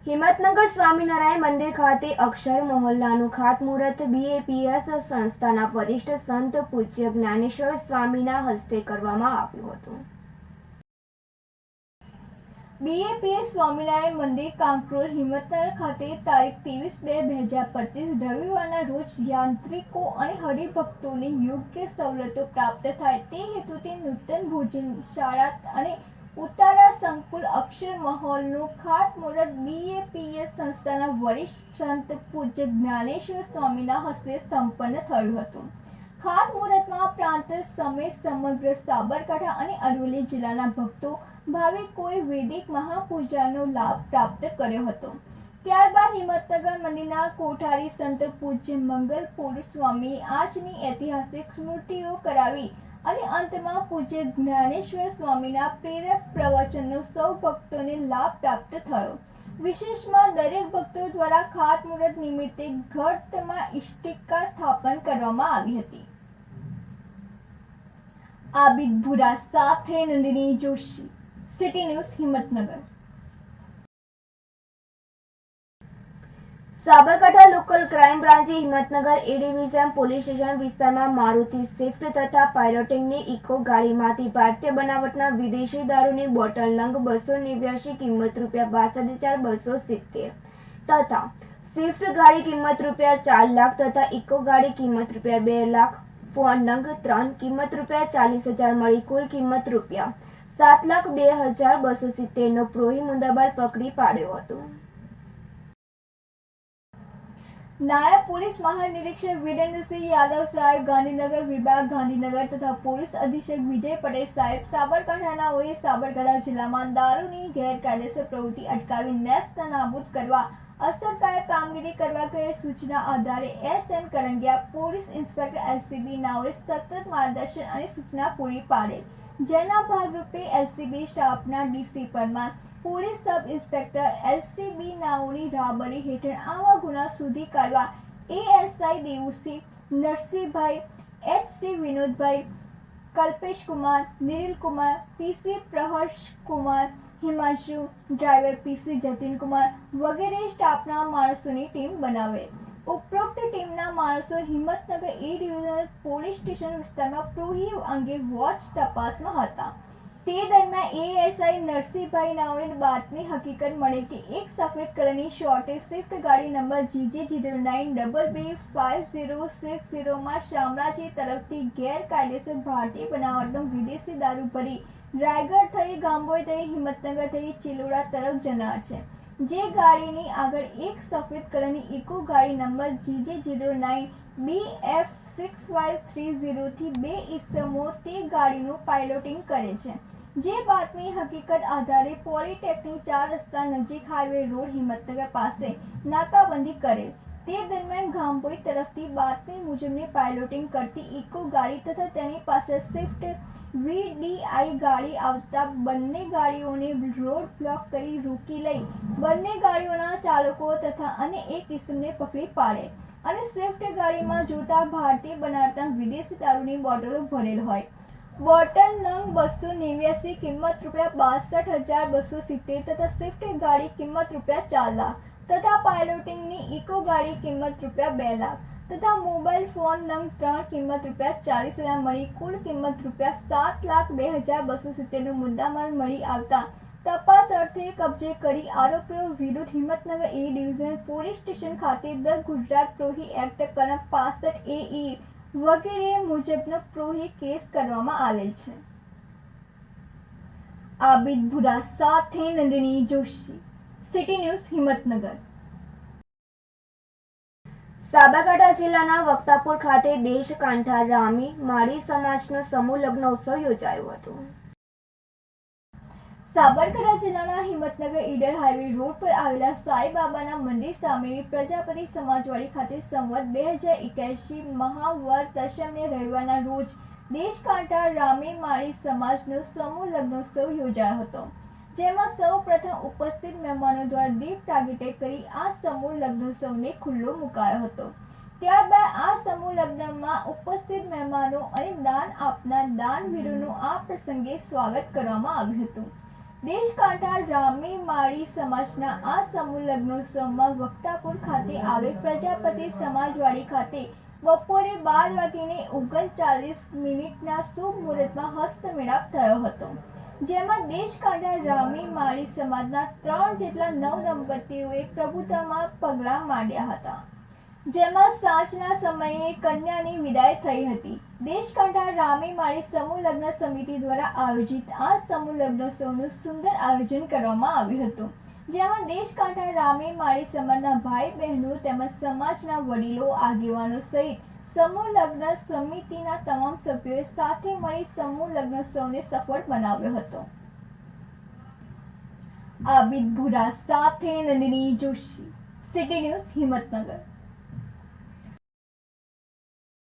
હિંમતનગર સ્વામિનારાયણ મંદિર ખાતે અક્ષર મહોલ્લાનું ખાતમુહૂર્ત બીએપીએસ સંસ્થાના વરિષ્ઠ સંત પૂજ્ય જ્ઞાનેશ્વર સ્વામીના હસ્તે કરવામાં આવ્યું હતું. બીએપીએસ સ્વામિનારાયણ મંદિર કાંકરોલ હિંમતનગર ખાતે તારીખ 23/2/2025 રવિવારના રોજ યાત્રિકો અને હરિભક્તોને યોગ્ય સવલતો પ્રાપ્ત થાય તે હેતુથી નૂતન ભોજનશાળા અને ઉતારા સંકુલ અક્ષર મહોલનું ખાતમુહૂર્ત બીએપીએસ સંસ્થાના વરિષ્ઠ સંત પૂજ્ય જ્ઞાનેશ્વર સ્વામીના હસ્તે સંપન્ન થયું હતું. ખાતમુહૂર્તમાં પ્રાંત સમેત સમગ્ર સાબરકાંઠા અને અરવલ્લી જિલ્લાના ભક્તો ભાવિકોએ વૈદિક મહાપૂજાનો લાભ પ્રાપ્ત કર્યો હતો. ત્યારબાદ હિંમતનગર મંદિરના કોઠારી સંત પૂજ્ય મંગલપુર સ્વામીએ આજની ઐતિહાસિક સ્મૃતિઓ કરાવી અને અંતમાં પૂજ્ય જ્ઞાનેશ્વર સ્વામીના પ્રેરક પ્રવચનનો સૌ ભક્તોને લાભ પ્રાપ્ત થયો. વિશેષમાં દરેક ભક્તો દ્વારા ખાતમુહૂર્ત નિમિત્તે ઘટમાં ઇષ્ટિકા સ્થાપન કરવામાં આવી હતી. આબિદ ભુરા સાથે Nandini Joshi, city news Himmatnagar. Sabarkantha local crime બ્રાન્ચે Himmatnagar A division police station વિસ્તારમાં મારુતિ સ્વિફ્ટ તથા પાયલોટિંગની ઇકો ગાડીમાંથી ભારતીય બનાવટના વિદેશી દારૂની બોટલ નંગ 289 કિંમત ₹62,270 તથા સ્વિફ્ટ ગાડી કિંમત ₹4 લાખ તથા ઇકો ગાડી કિંમત ₹2 લાખ, ફોન નંગ 3 કિંમત ₹40,000 મળી કુલ કિંમત ₹7,02,270 નો પ્રોહી મુદ્દામાલ પકડી પાડ્યો હતો. નાયબ પોલીસ મહાનિરીક્ષક વિરેન્દ્રસિંહ યાદવ સાહેબ ગાંધીનગર વિભાગ ગાંધીનગર તથા પોલીસ અધિક્ષક વિજય પટેલ સાહેબ સાબરકાંઠાનાઓએ સાબરકાંઠા જિલ્લામાં દારૂની ગેરકાયદેસર પ્રવૃત્તિ અટકાવી નેસ્તનાબૂદ કરવા અસરકારક કામગીરી કરવા ગયે સૂચના આધારે S N Karangiya police inspector LCB નાઓએ સતત માર્ગદર્શન અને સૂચના પૂરી પાડેલ, જેના ભાગરૂપે એલસીબી સ્ટાફના D C Parmar, police sub inspector LCB નાઓની રાહબરી હેઠળ આવા ગુના શોધી કાઢવા ASI Devusinh, Narsinhbhai, HC Vinodbhai, Kalpesh Kumar, Niril Kumar, PC Praharsh Kumar, Himanshu, driver PC Jatin Kumar વગેરે સ્ટાફના માણસોની ટીમ બનાવેલ. ઉપરોક્ત ટીમના માણસો Himmatnagar A divisional police station વિસ્તારમાં પ્રોહી અંગે વોચ તપાસમાં હતા. તે દરમિયાન એએસઆઈ નરસિંહભાઈ નાઓને બાતમી હકીકત મળેલ કે એક સફેદ કલરની શોર્ટેજ સ્વિફ્ટ ગાડી નંબર GJ09225060 માં શામળાજી તરફથી ગેરકાયદેસર ભારતીય બનાવટનો વિદેશી દારૂ ભરી રાયગઢ થઈ ગાંભોઈ થઈ હિંમતનગર થઈ ચિલોડા તરફ જનાર છે. જે ગાડીની આગળ એક સફેદ કલરની ઇકો ગાડી નંબર GJ09BF6530 થી 2 ઈસમો તે ગાડીનું પાયલોટિંગ કરે છે. જે બાતમી હકીકત આધારે પોલિટેકનિક 4 રસ્તા નજીક હાઈવે રોડ હિંમતનગર પાસે નાકાબંધી કરેલ. તે દરમિયાન ગાંભોઈ તરફથી બાતમી મુજબની પાયલોટિંગ કરતી ઇકો ગાડી તથા તેની પાછળ સ્વિફ્ટ VDI ગાડી આવતા બંને ગાડીઓને રોડ બ્લોક કરી રોકી લઈ બંને ગાડીઓના ચાલકો તથા અન્ય એક ઇસમને પકડી પાડે અને સ્વિફ્ટ ગાડીમાં જોતા ભારતીય બનાવટના વિદેશી દારૂની બોટલો ભરેલ હોય. બોટલ નંગ 289 કિંમત ₹62,270 તથા સ્વિફ્ટ ગાડી કિંમત ₹4 લાખ તથા પાયલોટિંગની ઇકો ગાડી કિંમત ₹2 લાખ તથા મોબાઈલ ફોન નંગ 3 કિંમત ₹40,000 મળી કુલ કિંમત ₹7,02,270 નો મુદ્દામાલ મળી આવતા તપાસ અર્થે કબજે કરી આરોપીઓ વિરુદ્ધ Himmatnagar A division police station ખાતે ધ ગુજરાત પ્રોહી એક્ટ કલમ 65 AE વગેરે મુજબનો પ્રોહી કેસ કરવામાં આવેલ છે. આબિદ ભુરા સાથે નંદિની જોશી, સિટી ન્યૂઝ હિંમતનગર. સાબરકાંઠા જિલ્લાના વક્તાપુર ખાતે દેશકાંઠા રામી માળી સમાજનો સમૂહ લગ્નોત્સવ યોજાયો હતો. સાબરકાંઠા જિલ્લાના હિંમતનગર ઈડર હાઈવે રોડ પર આવેલા સાંઈ બાબાના મંદિર સામેની પ્રજાપતિ સમાજવાડી ખાતે સંવત 2081 મહાવર દશમને રવિવારના રોજ દેશકાંઠા રામી માળી સમાજનો સમૂહ લગ્નોત્સવ યોજાયો હતો. જેમાં સૌ પ્રથમ ઉપસ્થિત મહેમાનો દ્વારા દીપ પ્રાગટ્ય કરી આ સમૂહ લગ્નોત્સવને ખુલ્લો મુકાયો હતો. ત્યારબાદ આ સમૂહ લગ્નમાં ઉપસ્થિત મહેમાનો અને દાન આપનાર દાનવીરોનું આ પ્રસંગે સ્વાગત કરવામાં આવ્યું હતું. દેશકાંઠા રામી માળી સમાજના આ સમૂહ લગ્નોત્સવમાં વક્તાપુર ખાતે આવેલ પ્રજાપતિ સમાજવાડી ખાતે બપોરે 12:39 શુભ મુહૂર્તમાં હસ્તમેળાપ થયો હતો, જેમાં દેશકાંઠા રામી માળી સમાજના 3 જેટલા નવદંપતીઓએ પ્રભુતામાં પગલાં માંડ્યા હતા, જેમાં સાંજના સમયે કન્યાની વિદાય થઈ હતી. દેશકાંઠા રામી માળી સમૂહ લગ્ન સમિતિ દ્વારા આયોજિત આ સમૂહ લગ્નોત્સવનું સુંદર આયોજન કરવામાં આવ્યું હતું, જેમાં દેશકાંઠા રામી માળી સમાજના ભાઈ બહેનો તેમજ સમાજના વડીલો આગેવાનો સહિત સમૂહ લગ્ન સમિતિના તમામ સભ્યોએ સાથે મળી સમૂહ લગ્નોત્સવને સફળ બનાવ્યો હતો. આબિદ ભુરા સાથે નંદિની જોશી, સિટી ન્યૂઝ, હિંમતનગર.